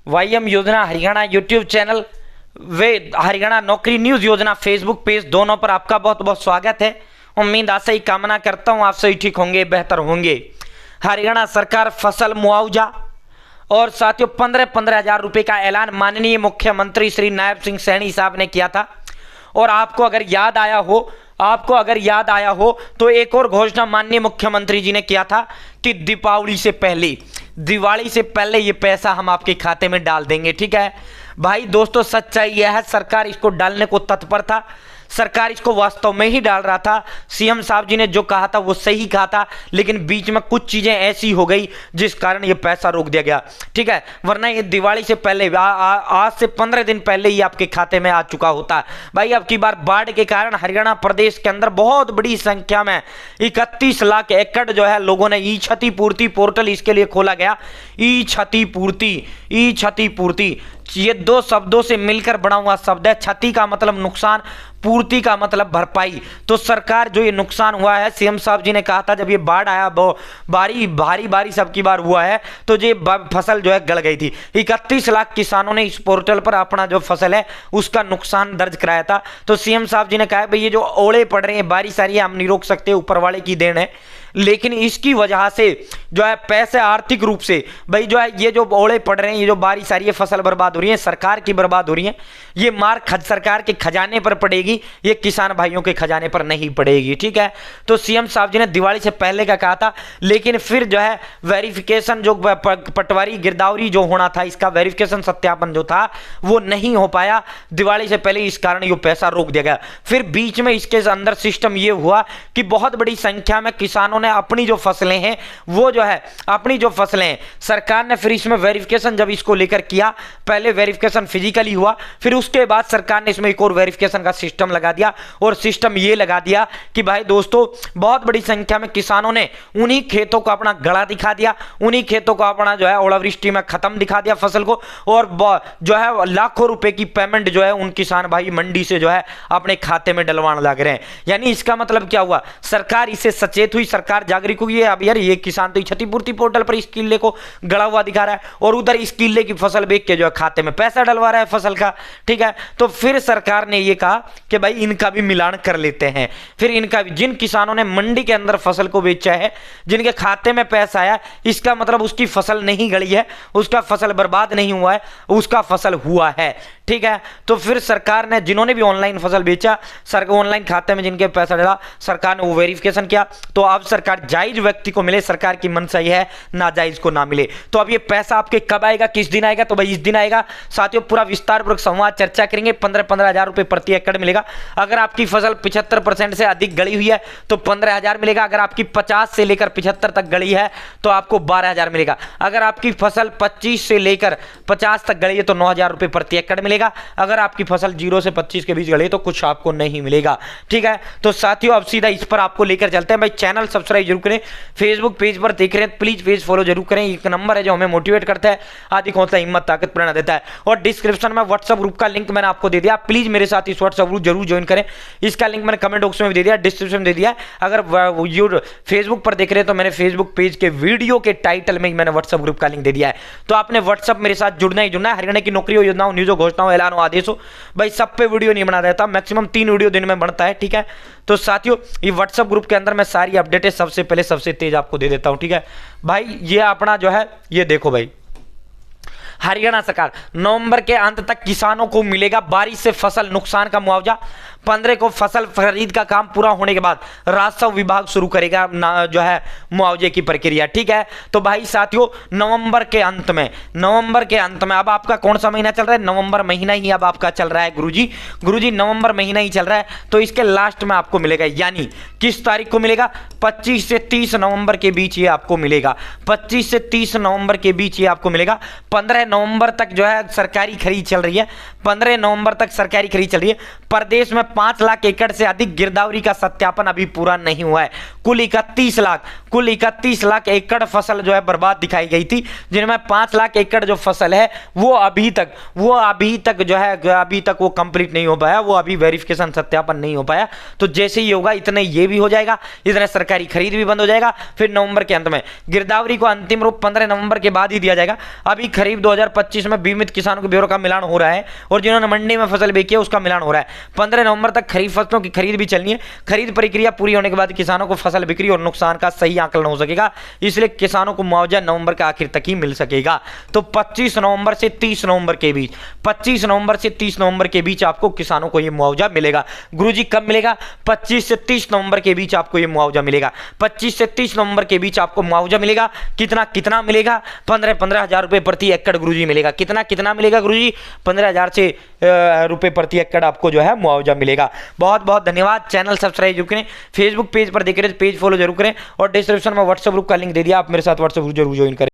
वाईएम योजना Haryana YouTube channel वे हरियाणा नौकरी news योजना फेसबुक पेज दोनों पर आपका बहुत बहुत स्वागत है। उम्मीद आशा ही कामना करता हूं आप सही ठीक होंगे, बेहतर होंगे। हरियाणा सरकार फसल मुआवजा और साथियों 15-15 हज़ार रुपये का ऐलान माननीय मुख्यमंत्री श्री नायब सिंह सैनी साहब ने किया था। और आपको अगर याद आया हो तो एक और घोषणा माननीय मुख्यमंत्री जी ने किया था कि दिवाली से पहले ये पैसा हम आपके खाते में डाल देंगे। ठीक है भाई दोस्तों, सच्चाई यह है सरकार इसको डालने को तत्पर था, सरकार इसको वास्तव में ही डाल रहा था। सीएम साहब जी ने जो कहा था वो सही कहा था, लेकिन बीच में कुछ चीजें ऐसी हो गई जिस कारण ये पैसा रोक दिया गया। ठीक है, वरना ये दिवाली से पहले आज से 15 दिन पहले ही आपके खाते में आ चुका होता। भाई अब की बार बाढ़ के कारण हरियाणा प्रदेश के अंदर बहुत बड़ी संख्या में 31 लाख एकड़ जो है लोगों ने ई क्षतिपूर्ति पोर्टल इसके लिए खोला गया। ई क्षतिपूर्ति ये दो शब्दों से मिलकर बना हुआ शब्द है। क्षति का मतलब नुकसान, पूर्ति का मतलब भरपाई। तो सरकार जो ये नुकसान हुआ है, सीएम साहब जी ने कहा था जब ये बाढ़ आया भारी बारिश अब की बार हुआ है तो ये फसल जो है गल गई थी। 31 लाख किसानों ने इस पोर्टल पर अपना जो फसल है उसका नुकसान दर्ज कराया था। तो सीएम साहब जी ने कहा भाई ये जो ओले पड़ रहे हैं, बारिश आ रही है, हम नहीं रोक सकते, ऊपर वाले की देन है, लेकिन इसकी वजह से जो है पैसे आर्थिक रूप से भाई जो है ये जो ओले पड़ रहे हैं, ये जो बारिश आ रही है, फसल बर्बाद हो रही है, सरकार की बर्बाद हो रही है, ये मार सरकार के खजाने पर पड़ेगी, ये किसान भाइयों के खजाने पर नहीं पड़ेगी। ठीक है, तो सीएम साहब जी ने दिवाली से पहले का कहा था, लेकिन फिर जो है वेरिफिकेशन जो पटवारी गिरदावरी जो होना था, इसका वेरिफिकेशन सत्यापन जो था वो नहीं हो पाया दिवाली से पहले, इस कारण ये पैसा रोक दिया गया। फिर बीच में इसके अंदर सिस्टम ये हुआ कि बहुत बड़ी संख्या में किसानों अपनी जो फसलें हैं वो जो है अपनी जो फसलें हैं सरकार ने फिर इसमें वेरिफिकेशन जब इसको लेकर किया, पहले वेरिफिकेशन फिजिकली हुआ, फिर उसके बाद सरकार ने इसमें एक और वेरिफिकेशन का सिस्टम लगा दिया। और सिस्टम ये लगा दिया कि भाई दोस्तों बहुत बड़ी संख्या में किसानों ने उन्हीं खेतों को अपना गड़ा दिखा दिया, उन्हीं खेतों को अपना जो है ओलावृष्टि में खत्म दिखा दिया फसल को, और जो है लाखों रुपए की पेमेंट जो है उन किसान भाई मंडी से जो है अपने खाते में डलवाने लग रहे हैं। यानी इसका मतलब क्या हुआ, सरकार इससे सचेत हुई, सरकार जागरूक हुई है। अब यार ये किसान तो क्षतिपूर्ति पोर्टल पर इस किले को गड़ा हुआ दिखा रहा है और उधर इस किले की फसल बेच के जो है खाते में पैसा डलवा रहा है फसल का। ठीक है, तो फिर सरकार ने ये कहा कि भाई इनका भी मिलान कर लेते हैं। फिर इनका भी, जिन किसानों ने मंडी के अंदर फसल को बेचा है, जिनके खाते में पैसा आया, इसका मतलब उसकी फसल नहीं गली है, उसका फसल बर्बाद नहीं हुआ है, उसका फसल हुआ है। ठीक है, तो फिर सरकार ने जिन्होंने भी ऑनलाइन फसल बेचा, ऑनलाइन खाते में जिनके पैसा डाला, सरकार ने वो वेरिफिकेशन किया। तो अब सरकार जायज व्यक्ति को मिले, सरकार की मंशा यह है नाजायज को ना मिले। तो अब ये पैसा आपके कब आएगा, किस दिन आएगा, तो भाई इस दिन आएगा। साथियों पूरा विस्तारपूर्वक संवाद चर्चा करेंगे। 15-15 हज़ार रुपए प्रति एकड़ मिलेगा। अगर आपकी फसल 75% से अधिक गली हुई है तो 15 हज़ार मिलेगा। अगर आपकी 50 से लेकर 75 तक गली है तो आपको 12 हज़ार मिलेगा। अगर आपकी फसल 25 से लेकर 50 तक गली है तो 9 हज़ार रुपए प्रति एकड़ मिलेगा। अगर आपकी फसल 0 से 25 के बीच गली तो कुछ आपको नहीं मिलेगा। ठीक है, तो साथियों अब सीधा इस पर आपको लेकर चलते हैं। भाई चैनल सब्सक्राइब जरूर करें, फेसबुक पेज पर देख रहे हैं प्लीज पेज फॉलो जरूर करें। एक नंबर है जो हमें मोटिवेट करता है, आदि हौसला हिम्मत ताकत प्रेरणा देता है। और डिस्क्रिप्शन में व्हाट्सएप ग्रुप का लिंक मैंने आपको दे दिया, प्लीज मेरे साथ इस व्हाट्सएप ग्रुप जरूर ज्वाइन करें। इसका लिंक मैंने कमेंट बॉक्स में भी दे दिया, डिस्क्रिप्शन में दे दिया। अगर फेसबुक पर देख रहे हैं तो मैंने फेसबुक पेज के वीडियो के टाइटल में मैंने व्हाट्सएप ग्रुप का लिंक दे दिया है। तो आपने व्हाट्सएप मेरे साथ जुड़ना ही जुड़ना है। हरियाणा की नौकरियों, योजनाओं, न्यूज़ों, घोषणाओं, ऐलानों, आदेशों, भाई सब पे वीडियो नहीं बना देता, मैक्सिमम 3 वीडियो दिन में बनता है। ठीक है, तो साथियों ये व्हाट्सएप ग्रुप के अंदर मैं सारी अपडेटें सबसे पहले सबसे तेज आपको दे देता हूं। ठीक है भाई, ये अपना जो है ये देखो भाई, हरियाणा सरकार नवंबर के अंत तक किसानों को मिलेगा बारिश से फसल नुकसान का मुआवजा। 15 को फसल खरीद का काम पूरा होने के बाद राजस्व विभाग शुरू करेगा जो है मुआवजे की प्रक्रिया। ठीक है, तो भाई साथियों नवंबर के अंत में अब आपका कौन सा महीना चल रहा है, नवंबर महीना ही अब आपका चल रहा है गुरुजी नवंबर महीना ही चल रहा है। तो इसके लास्ट में आपको मिलेगा, यानी किस तारीख को मिलेगा, 25 से 30 नवंबर के बीच ये आपको मिलेगा। 25 से 30 नवंबर के बीच ये आपको मिलेगा। 15 नवंबर तक जो है सरकारी खरीद चल रही है, 15 नवंबर तक सरकारी खरीद चल रही है। प्रदेश में 5 लाख एकड़ से अधिक गिरदावरी का सत्यापन अभी पूरा नहीं हुआ है। कुल 31 लाख एकड़ फसल जो है बर्बाद दिखाई गई थी, जिनमें 5 लाख एकड़ जो फसल है वो अभी तक जो है अभी तक वो कंप्लीट नहीं हो पाया, वो अभी वेरिफिकेशन सत्यापन नहीं हो पाया। तो जैसे ही होगा इतने ये भी हो जाएगा, इतने सरकारी खरीद भी बंद हो जाएगा। फिर नवंबर के अंत में गिरदावरी को अंतिम रूप 15 नवंबर के बाद ही दिया जाएगा। अभी खरीफ 2025 में बीमित किसानों के ब्यौरे का मिलान हो रहा है और जिन्होंने मंडी में फसल बेची है उसका मिलान हो रहा है। 15 नवंबर तक खरीफ फसलों की खरीद भी चलनी है। खरीद प्रक्रिया पूरी होने के बाद किसानों को फसल बिक्री और नुकसान का सही आकलन हो सकेगा, इसलिए किसानों को मुआवजा नवंबर के आखिर तक ही मिल सकेगा। तो 25 नवंबर से 30 नवंबर के बीच 25 नवंबर से 30 नवंबर के बीच आपको किसानों को यह मुआवजा मिलेगा। गुरुजी कब मिलेगा? 25 से 30 नवंबर के बीच आपको यह मुआवजा मिलेगा। 25 से 30 नवंबर के बीच आपको मुआवजा मिलेगा। कितना मिलेगा? 15,000 रुपए प्रति एकड़ गुरुजी मिलेगा। कितना मिलेगा गुरुजी? 15,000 से रुपए प्रति एकड़ आपको जो है मुआवजा मिलेगा। बहुत बहुत धन्यवाद। चैनल सब्सक्राइब जरूर करें, फेसबुक पेज पर देख रहे हैं तो पेज फॉलो जरूर करें और डिस्क्रिप्शन में व्हाट्सएप ग्रुप का लिंक दे दिया, आप मेरे साथ व्हाट्सएप जरूर ज्वाइन करें।